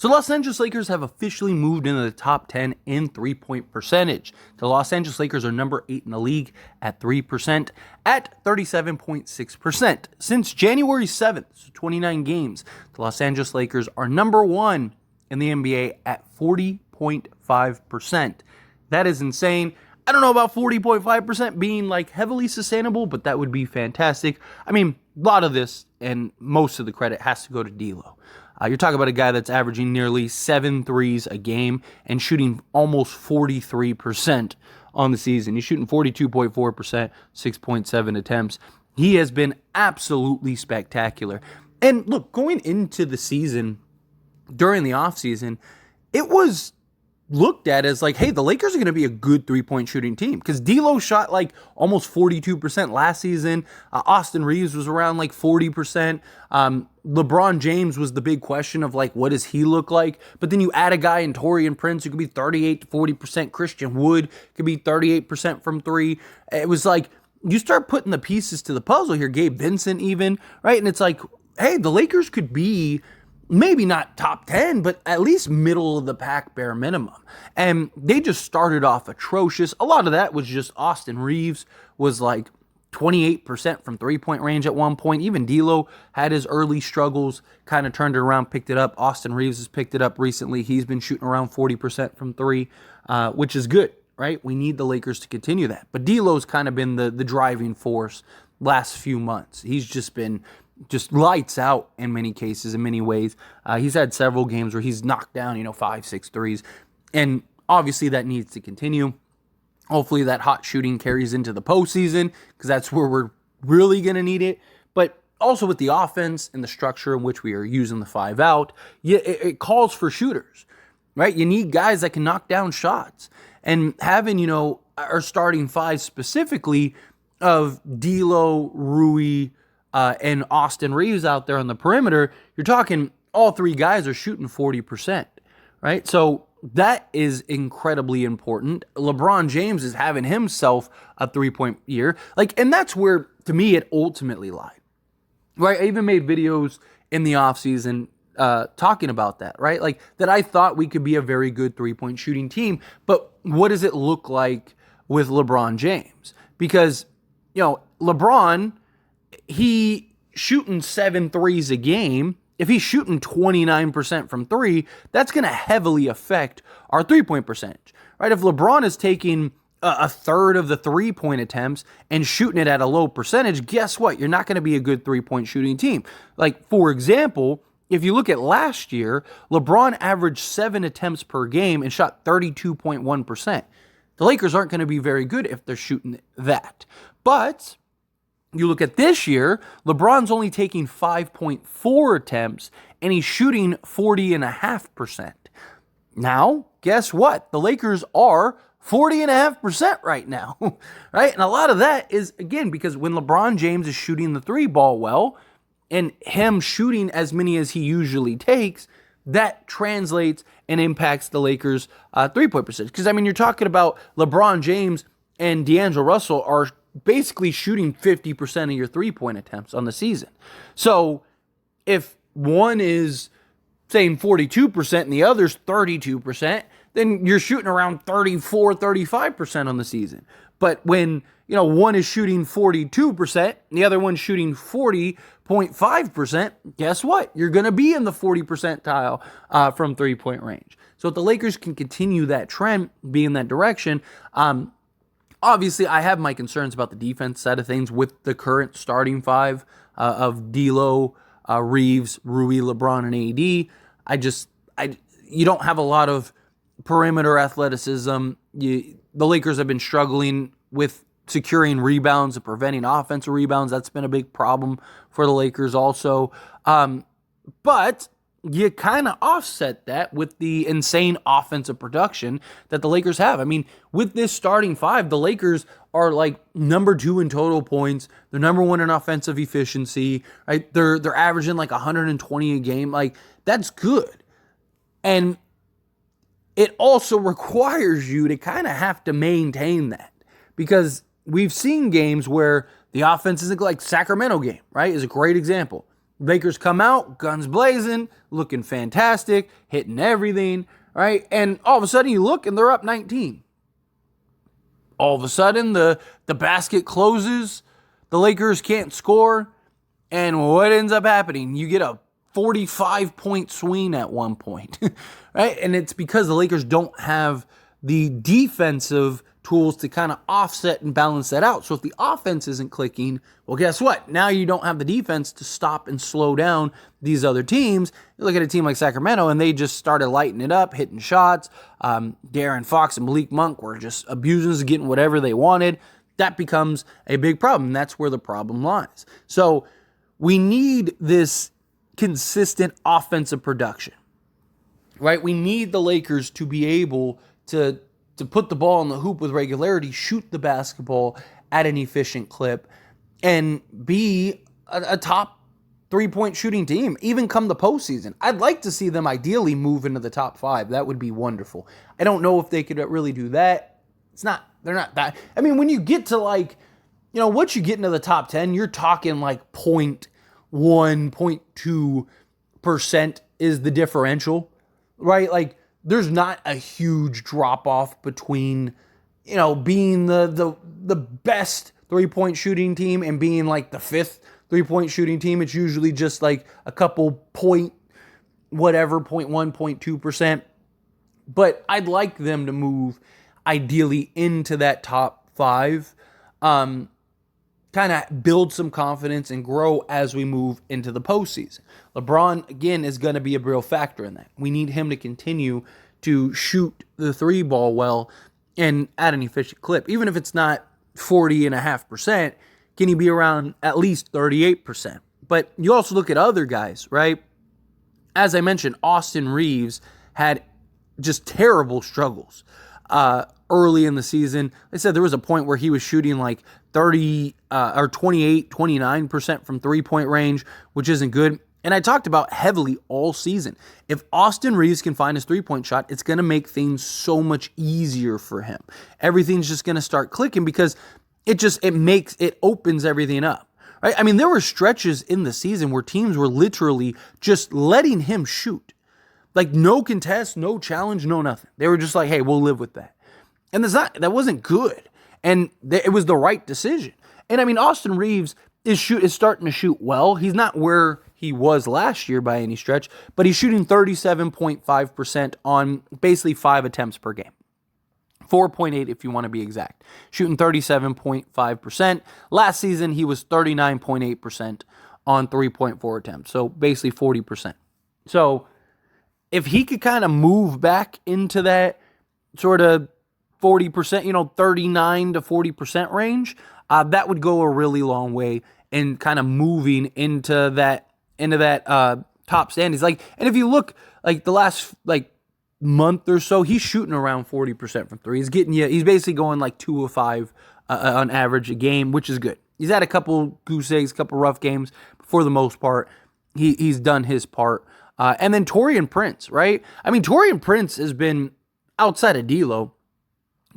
So the Los Angeles Lakers have officially moved into the top 10 in three-point percentage. The Los Angeles Lakers are number 8 in the league at 3% at 37.6%. Since January 7th, so 29 games, the Los Angeles Lakers are number 1 in the NBA at 40.5%. That is insane. I don't know about 40.5% being like heavily sustainable, but that would be fantastic. I mean, a lot of this and most of the credit has to go to D'Lo. You're talking about a guy that's averaging nearly 7 threes a game and shooting almost 43% on the season. He's shooting 42.4%, 6.7 attempts. He has been absolutely spectacular. And look, going into the season, during the offseason, it was looked at as like, hey, the Lakers are going to be a good three-point shooting team because D'Lo shot like almost 42% last season. Austin Reeves was around like 40%. LeBron James was the big question of like, what does he look like? But then you add a guy in Taurean Prince who could be 38 to 40%. Christian Wood could be 38% from three. It was like, you start putting the pieces to the puzzle here. Gabe Vincent even, right? And it's like, hey, the Lakers could be maybe not top 10, but at least middle of the pack bare minimum. And they just started off atrocious. A lot of that was just Austin Reeves was like 28% from three-point range at one point. Even D'Lo had his early struggles, kind of turned it around, picked it up. Austin Reeves has picked it up recently. He's been shooting around 40% from three, which is good, right? We need the Lakers to continue that. But D'Lo's kind of been the driving force last few months. He's just been lights out in many cases, in many ways. He's had several games where he's knocked down, 5-6 threes. And obviously that needs to continue. Hopefully that hot shooting carries into the postseason because that's where we're really going to need it. But also with the offense and the structure in which we are using the 5 out, it calls for shooters, right? You need guys that can knock down shots. And having, our starting 5 specifically of D'Lo, Rui, and Austin Reeves out there on the perimeter, you're talking all 3 guys are shooting 40%, right? So that is incredibly important. LeBron James is having himself a 3-point year. And that's where, to me, it ultimately lied, right? I even made videos in the offseason talking about that, right? That I thought we could be a very good 3-point shooting team, but what does it look like with LeBron James? Because, LeBron, he shooting 7 threes a game. If he's shooting 29% from 3, that's going to heavily affect our 3-point percentage, right? If LeBron is taking a third of the 3-point attempts and shooting it at a low percentage, guess what? You're not going to be a good 3-point shooting team. For example, if you look at last year, LeBron averaged 7 attempts per game and shot 32.1%. The Lakers aren't going to be very good if they're shooting that. But you look at this year, LeBron's only taking 5.4 attempts, and he's shooting 40.5%. Now, guess what? The Lakers are 40.5% right now, right? And a lot of that is, again, because when LeBron James is shooting the 3 ball well, and him shooting as many as he usually takes, that translates and impacts the Lakers' 3-point percentage. Because, you're talking about LeBron James and D'Angelo Russell are basically shooting 50% of your 3-point attempts on the season. So if one is saying 42% and the other's 32%, then you're shooting around 34, 35% on the season. But when, one is shooting 42% and the other one's shooting 40.5%, guess what? You're going to be in the 40 percentile from 3-point range. So if the Lakers can continue that trend, be in that direction, obviously, I have my concerns about the defense side of things with the current starting 5 of D'Lo, Reeves, Rui, LeBron, and AD. You don't have a lot of perimeter athleticism. The Lakers have been struggling with securing rebounds and preventing offensive rebounds. That's been a big problem for the Lakers also. But you kind of offset that with the insane offensive production that the Lakers have. With this starting 5, the Lakers are number 2 in total points. They're number 1 in offensive efficiency, right? They're averaging 120 a game. That's good. And it also requires you to kind of have to maintain that, because we've seen games where the offense isn't, Sacramento game, right? Is a great example. Lakers come out, guns blazing, looking fantastic, hitting everything, right? And all of a sudden you look and they're up 19. All of a sudden the basket closes, the Lakers can't score, and what ends up happening? You get a 45-point swing at one point, right? And it's because the Lakers don't have the defensive tools to kind of offset and balance that out. So if the offense isn't clicking, well, guess what? Now you don't have the defense to stop and slow down these other teams. You look at a team like Sacramento, and they just started lighting it up, hitting shots. De'Aaron Fox and Malik Monk were just abusing, getting whatever they wanted. That becomes a big problem. That's where the problem lies. So we need this consistent offensive production, right? We need the Lakers to be able to put the ball in the hoop with regularity, shoot the basketball at an efficient clip, and be a top 3-point shooting team, even come the postseason. I'd like to see them ideally move into the top 5. That would be wonderful. I don't know if they could really do that. They're not that. I mean, when you get to once you get into the top 10, you're talking like 0.1, 0.2% is the differential, right? Like, there's not a huge drop-off between, being the best 3-point shooting team and being like the 5th 3-point shooting team. It's usually just like a couple point whatever, 0.1, 0.2%. But I'd like them to move ideally into that top 5, kind of build some confidence and grow as we move into the postseason. LeBron, again, is going to be a real factor in that. We need him to continue to shoot the 3 ball well and at an efficient clip. Even if it's not 40.5%, can he be around at least 38%? But you also look at other guys, right? As I mentioned, Austin Reeves had just terrible struggles early in the season. They said there was a point where he was shooting like 30 or 28, 29% from 3-point range, which isn't good. And I talked about heavily all season. If Austin Reeves can find his 3-point shot, it's going to make things so much easier for him. Everything's just going to start clicking because it opens everything up. Right? I mean, there were stretches in the season where teams were literally just letting him shoot. Like no contest, no challenge, no nothing. They were just like, hey, we'll live with that. And that wasn't good. And it was the right decision. And I mean, Austin Reeves is starting to shoot well. He's not where he was last year by any stretch, but he's shooting 37.5% on basically 5 attempts per game. 4.8 if you want to be exact. Shooting 37.5%. Last season, he was 39.8% on 3.4 attempts. So basically 40%. So if he could kind of move back into that sort of 40%, 39 to 40% range, that would go a really long way in kind of moving into that top standings. Like, and if you look like the last month or so, he's shooting around 40% from 3. He's basically going like 2 of 5 on average a game, which is good. He's had a couple goose eggs, a couple rough games, but for the most part, he's done his part. And then Taurean Prince, right? I mean, Taurean Prince has been, outside of D'Lo,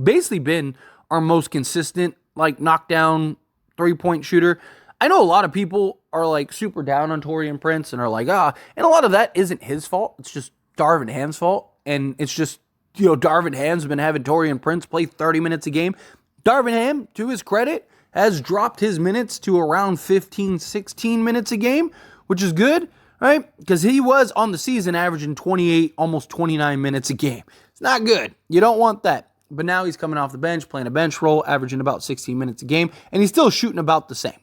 basically been our most consistent, knockdown 3-point shooter. I know a lot of people are super down on Taurean Prince and are like, and a lot of that isn't his fault. It's just Darvin Ham's fault. And it's just, Darvin Ham's been having Taurean Prince play 30 minutes a game. Darvin Ham, to his credit, has dropped his minutes to around 15, 16 minutes a game, which is good, right? Because he was on the season averaging 28, almost 29 minutes a game. It's not good. You don't want that. But now he's coming off the bench, playing a bench role, averaging about 16 minutes a game, and he's still shooting about the same,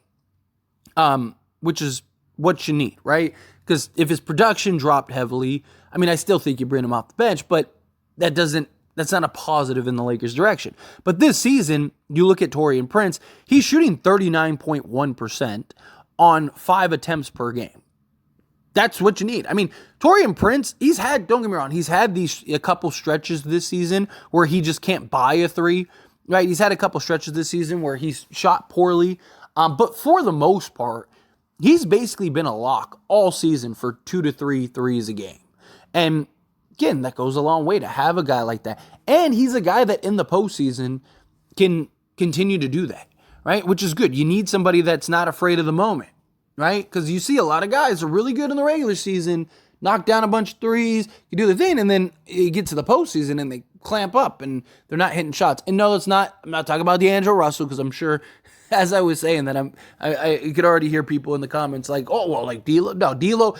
which is what you need, right? Because if his production dropped heavily, I mean, I still think you bring him off the bench, but that's not a positive in the Lakers' direction. But this season, you look at Taurean Prince, he's shooting 39.1% on 5 attempts per game. That's what you need. I mean, Taurean Prince, don't get me wrong, he's had a couple stretches this season where he just can't buy a 3, right? He's had a couple stretches this season where he's shot poorly. But for the most part, he's basically been a lock all season for 2 to 3 threes a game. And again, that goes a long way to have a guy like that. And he's a guy that in the postseason can continue to do that, right? Which is good. You need somebody that's not afraid of the moment. right? Because you see a lot of guys are really good in the regular season, knock down a bunch of threes, you do the thing, and then you get to the postseason and they clamp up and they're not hitting shots. And no, I'm not talking about D'Angelo Russell, because I'm sure, as I was saying, that I could already hear people in the comments like, oh, well, like D'Lo. No, D'Lo,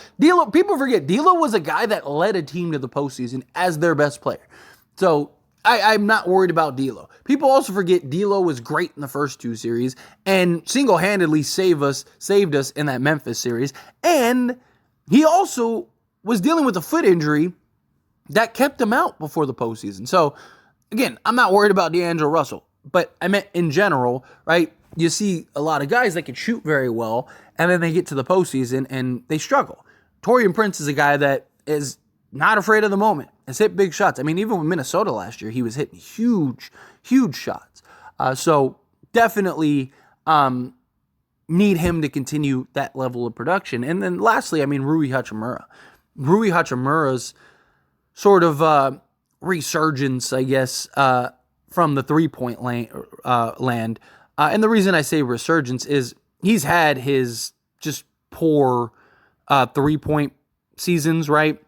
people forget, D'Lo was a guy that led a team to the postseason as their best player. So I'm not worried about D'Lo. People also forget D'Lo was great in the first 2 series and single-handedly saved us in that Memphis series. And he also was dealing with a foot injury that kept him out before the postseason. So, again, I'm not worried about D'Angelo Russell, but I meant in general, right? You see a lot of guys that can shoot very well, and then they get to the postseason and they struggle. Taurean Prince is a guy that is not afraid of the moment, has hit big shots. I mean, even with Minnesota last year, he was hitting huge shots. So definitely need him to continue that level of production. And then lastly, I mean, Rui Hachimura. Rui Hachimura's sort of resurgence, I guess, from the three-point land. And the reason I say resurgence is he's had his just poor three-point seasons, right?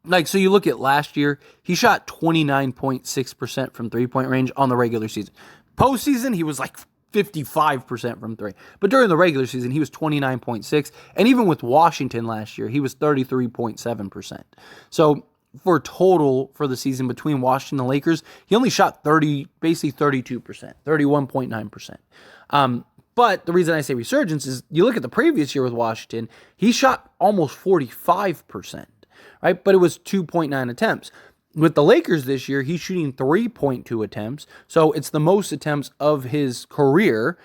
Like, so you look at last year, he shot 29.6% from three-point range on the regular season. Postseason, he was like 55% from three. But during the regular season, he was 29.6%. And even with Washington last year, he was 33.7%. So for total for the season between Washington and the Lakers, he only shot basically 32%, 31.9%. But the reason I say resurgence is you look at the previous year with Washington, he shot almost 45%, right? But it was 2.9 attempts. With the Lakers this year, he's shooting 3.2 attempts. So it's the most attempts of his career.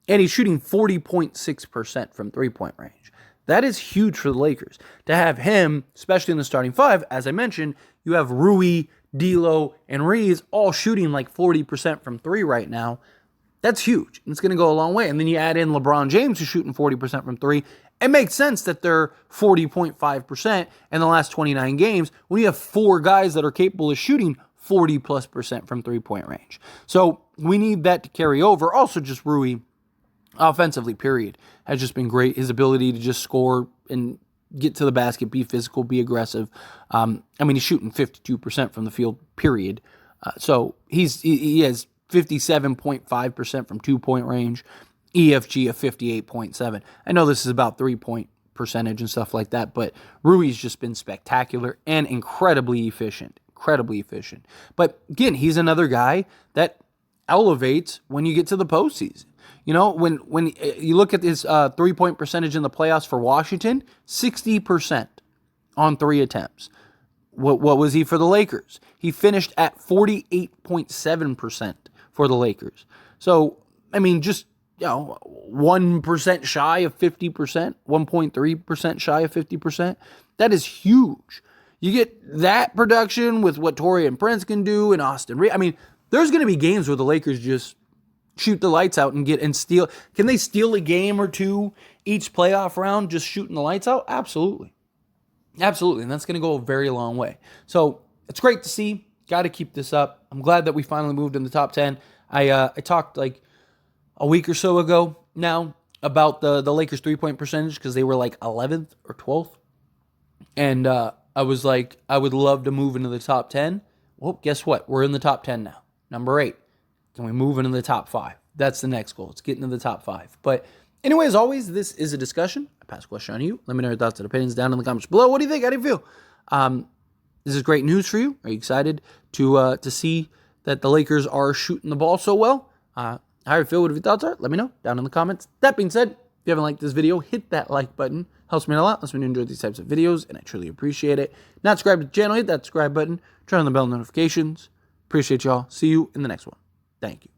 And he's shooting 40.6% from three-point range. That is huge for the Lakers. To have him, especially in the starting 5, as I mentioned, you have Rui, D'Lo, and Reeves all shooting like 40% from 3 right now. That's huge. It's going to go a long way. And then you add in LeBron James, who's shooting 40% from 3. It makes sense that they're 40.5% in the last 29 games when you have 4 guys that are capable of shooting 40+% from three-point range. So we need that to carry over. Also, just Rui, offensively, period, has just been great. His ability to just score and get to the basket, be physical, be aggressive. I mean, he's shooting 52% from the field, period. So he has 57.5% from 2-point range, EFG of 58.7. I know this is about 3-point percentage and stuff like that, but Rui's just been spectacular and incredibly efficient. But again, he's another guy that elevates when you get to the postseason. You know, when you look at his 3-point percentage in the playoffs for Washington, 60% on 3 attempts. What was he for the Lakers? He finished at 48.7% for the Lakers. So, I mean, just 1% shy of 50%, 1.3% shy of 50%. That is huge. You get that production with what Taurean Prince can do and Austin Reeves. I mean, there's going to be games where the Lakers just shoot the lights out and steal. Can they steal a game or two each playoff round just shooting the lights out? Absolutely. And that's going to go a very long way. So it's great to see. Got to keep this up. I'm glad that we finally moved in the top 10. I talked like a week or so ago now about the Lakers 3-point percentage because they were like 11th or 12th. And I was like, I would love to move into the top 10. Well, guess what? We're in the top 10 now. Number 8. Can we move into the top 5? That's the next goal. Let's get into the top 5. But anyway, as always, this is a discussion. I pass a question on you. Let me know your thoughts and opinions down in the comments below. What do you think? How do you feel? This is great news for you. Are you excited to see that the Lakers are shooting the ball so well? How do you feel? What your thoughts are? Let me know down in the comments. That being said, if you haven't liked this video, hit that like button. Helps me a lot. Lets me enjoy these types of videos, and I truly appreciate it. Not subscribed to the channel, hit that subscribe button. Turn on the bell notifications. Appreciate y'all. See you in the next one. Thank you.